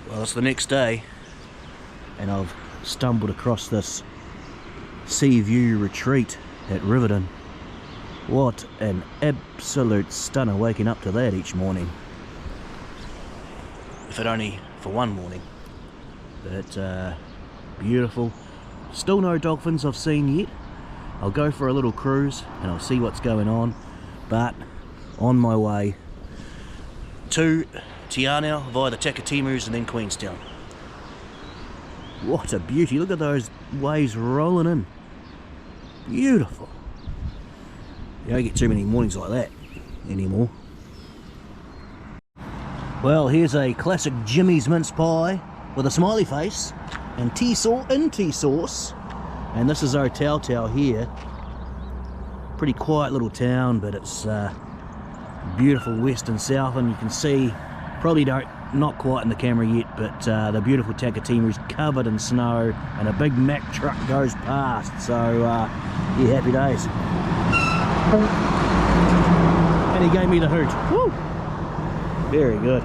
Well, it's the next day and I've stumbled across this sea view retreat at Riverton. What an absolute stunner waking up to that each morning. If it only for one morning. But beautiful. Still no dolphins I've seen yet. I'll go for a little cruise and I'll see what's going on. But on my way to Te Anau via the Takitimus and then Queenstown. What a beauty, look at those waves rolling in. Beautiful. You don't get too many mornings like that anymore. Well, here's a classic Jimmy's mince pie with a smiley face and tea sauce. And this is our Tau here. Pretty quiet little town, but it's beautiful western Southland. You can see, probably not quite in the camera yet, but the beautiful Takitimus covered in snow, and a big Mack truck goes past. So yeah, happy days. And he gave me the hoot. Woo! Very good.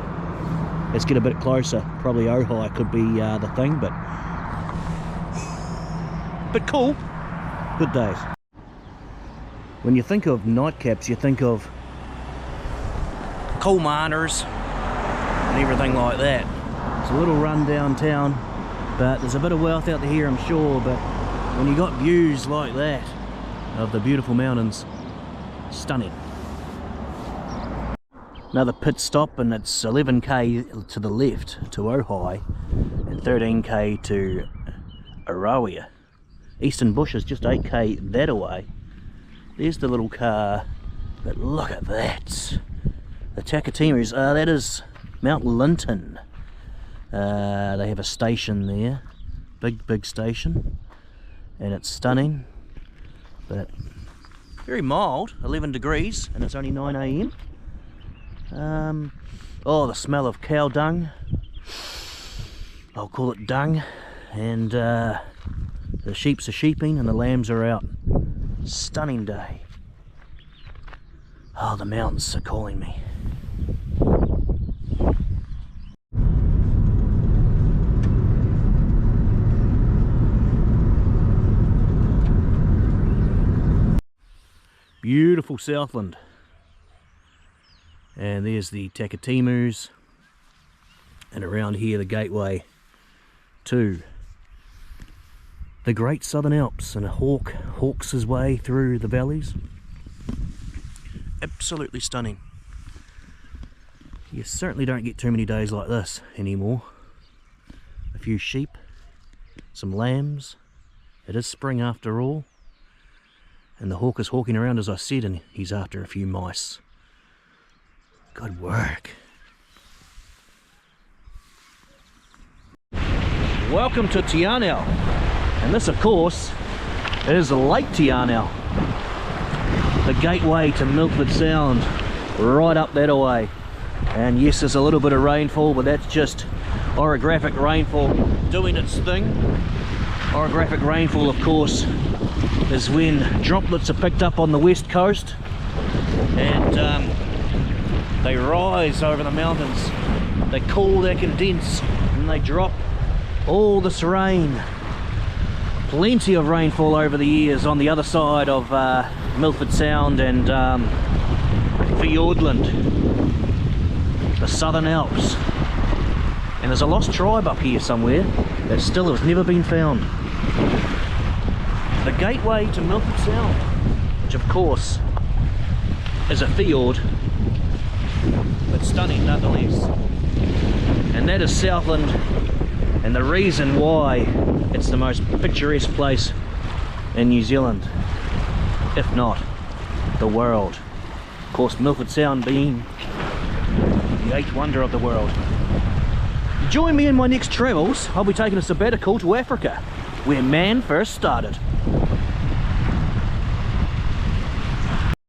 Let's get a bit closer. Probably Ojai could be the thing, but cool. Good days. When you think of nightcaps, you think of coal miners and everything like that. It's a little run down town, but there's a bit of wealth out there here, I'm sure. But when you got views like that of the beautiful mountains, stunning. Another pit stop, and it's 11k to the left to Ojai and 13k to Arawia. Eastern Bush is just 8k that away. There's the little car, but look at that. The Takitimus, that is Mount Linton. They have a station there, big station, and it's stunning, but very mild, 11 degrees, and it's only 9 AM. Oh, the smell of cow dung, I'll call it dung, and the sheeps are sheeping and the lambs are out. Stunning day. Oh, the mountains are calling me. Beautiful Southland. And there's the Takitimus, and around here the gateway to the Great Southern Alps, and a hawk hawks his way through the valleys. Absolutely stunning. You certainly don't get too many days like this anymore. A few sheep, some lambs. It is spring after all. And the hawk is hawking around, as I said, and he's after a few mice. Good work. Welcome to Te Anau. And this, of course, is Lake Te Anau. The gateway to Milford Sound, right up that away. And yes, there's a little bit of rainfall, but that's just orographic rainfall doing its thing. Orographic rainfall, of course, is when droplets are picked up on the west coast and they rise over the mountains. They cool, they condense, and they drop all this rain. Plenty of rainfall over the years on the other side of Milford Sound and Fiordland, the Southern Alps. And there's a lost tribe up here somewhere that still has never been found. The gateway to Milford Sound, which of course is a fjord, but stunning nonetheless. And that is Southland, and the reason why it's the most picturesque place in New Zealand, if not the world. Of course, Milford Sound being the eighth wonder of the world. Join me in my next travels. I'll be taking a sabbatical to Africa, where man first started.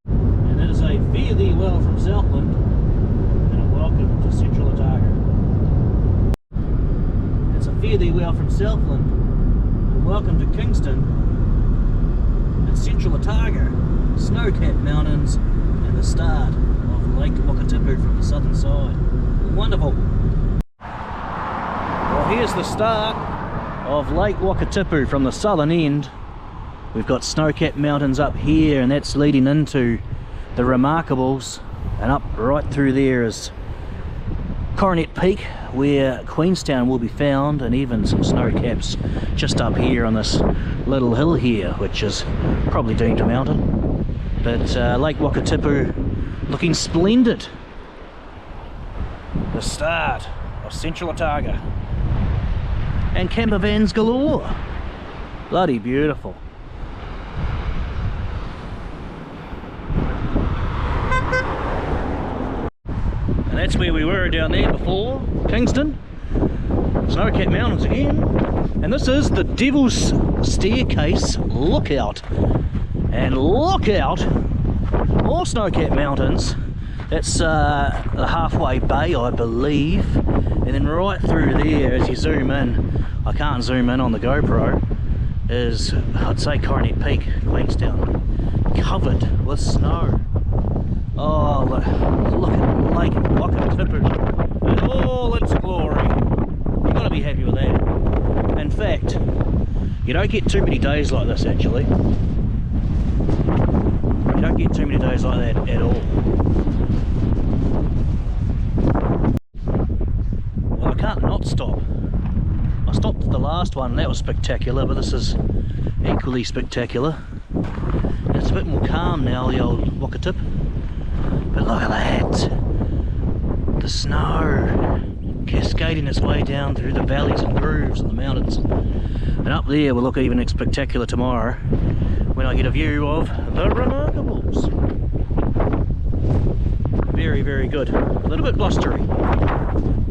And that is a fare thee well from Southland, and a welcome to Central Otago. It's a fare thee well from Southland, and welcome to Kingston and Central Otago, snow-capped mountains, and the start of Lake Wakatipu from the southern side. Wonderful. here's the start of Lake Wakatipu from the southern end. We've got snow-capped mountains up here, and that's leading into the Remarkables, and up right through there is Coronet Peak, where Queenstown will be found, and even some snow caps just up here on this little hill here, which is probably deemed a mountain. But Lake Wakatipu looking splendid. The start of Central Otago. And camper vans galore. Bloody beautiful. And that's where we were down there before, Kingston. Snow-capped mountains again. And this is the Devil's Staircase lookout. And look out, more snow-capped mountains. That's the halfway bay, I believe. And then right through there, as you zoom in, I can't zoom in on the GoPro, is, I'd say, Coronet Peak, Queenstown, covered with snow. Oh, look at Lake Wakatipu in all its glory. You've got to be happy with that. In fact, you don't get too many days like this, actually. You don't get too many days like that at all. Well, I can't not stop. I stopped at the last one, and that was spectacular, but this is equally spectacular. And it's a bit more calm now, the old Wakatipu. But look at that! The snow cascading its way down through the valleys and grooves of the mountains. And up there will look even spectacular tomorrow when I get a view of the Remarkables. Very, very good. A little bit blustery.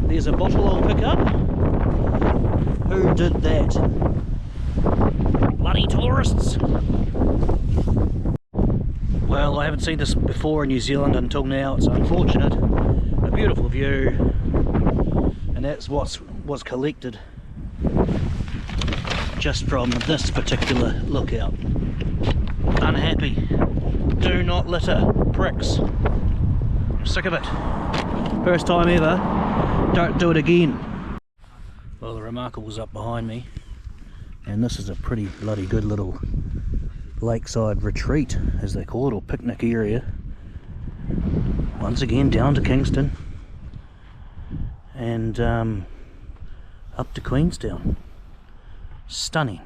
There's a bottle I'll pick up. Who did that? Bloody tourists! Well, I haven't seen this before in New Zealand until now. It's unfortunate. A beautiful view, and that's what was collected just from this particular lookout. Unhappy. Do not litter, pricks. I'm sick of it. First time ever. Don't do it again. Well, the Remarkables up behind me, and this is a pretty bloody good little lakeside retreat, as they call it, or picnic area. Once again down to Kingston and up to Queenstown. Stunning.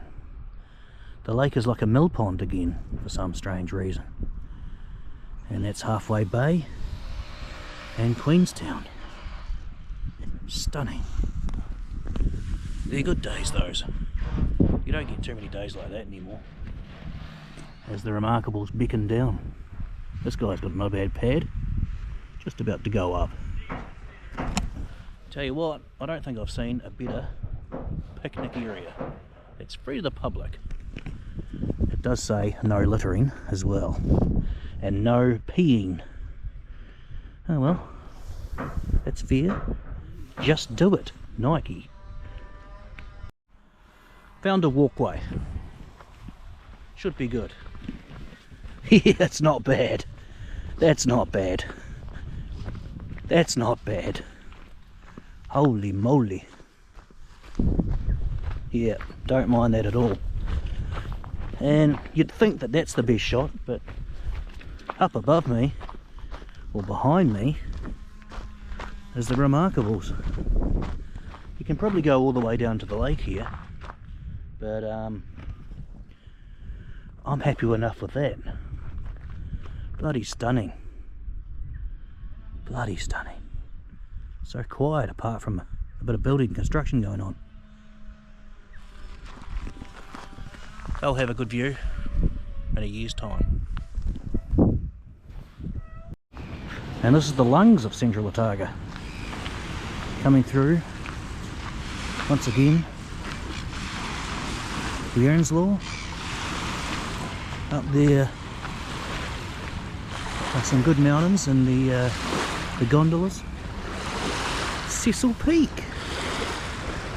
The lake is like a mill pond again for some strange reason, and that's Halfway Bay and Queenstown. Stunning. They're good days, those. You don't get too many days like that anymore. As the Remarkables beckon down. This guy's got no bad pad, just about to go up. Tell you what, I don't think I've seen a better picnic area. It's free to the public. It does say no littering as well, and no peeing. Oh well, that's fair. Just do it, Nike. Found a walkway. Should be good. Yeah, that's not bad. That's not bad. That's not bad. Holy moly. Yeah, don't mind that at all. And you'd think that that's the best shot, but up above me, or behind me, is the Remarkables. You can probably go all the way down to the lake here, but I'm happy enough with that. Bloody stunning. Bloody stunning. So quiet apart from a bit of building construction going on. They'll have a good view in a year's time. And this is the lungs of Central Otago. Coming through once again. The Earnslaw. Up there are some good mountains and the gondolas. Cecil Peak.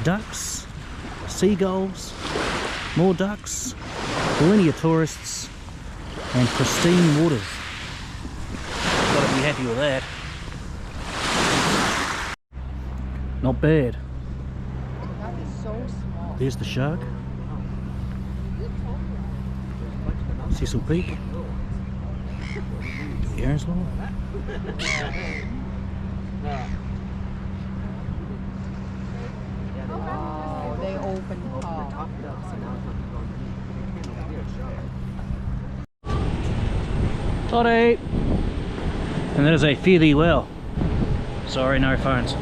Ducks, seagulls, more ducks, plenty of tourists, and pristine waters. Gotta be happy with that. Not bad. There's the shark. Cecil Peak. Earnswell. Oh, they open top. Toddy! And there's a fare thee well. Sorry, no phones.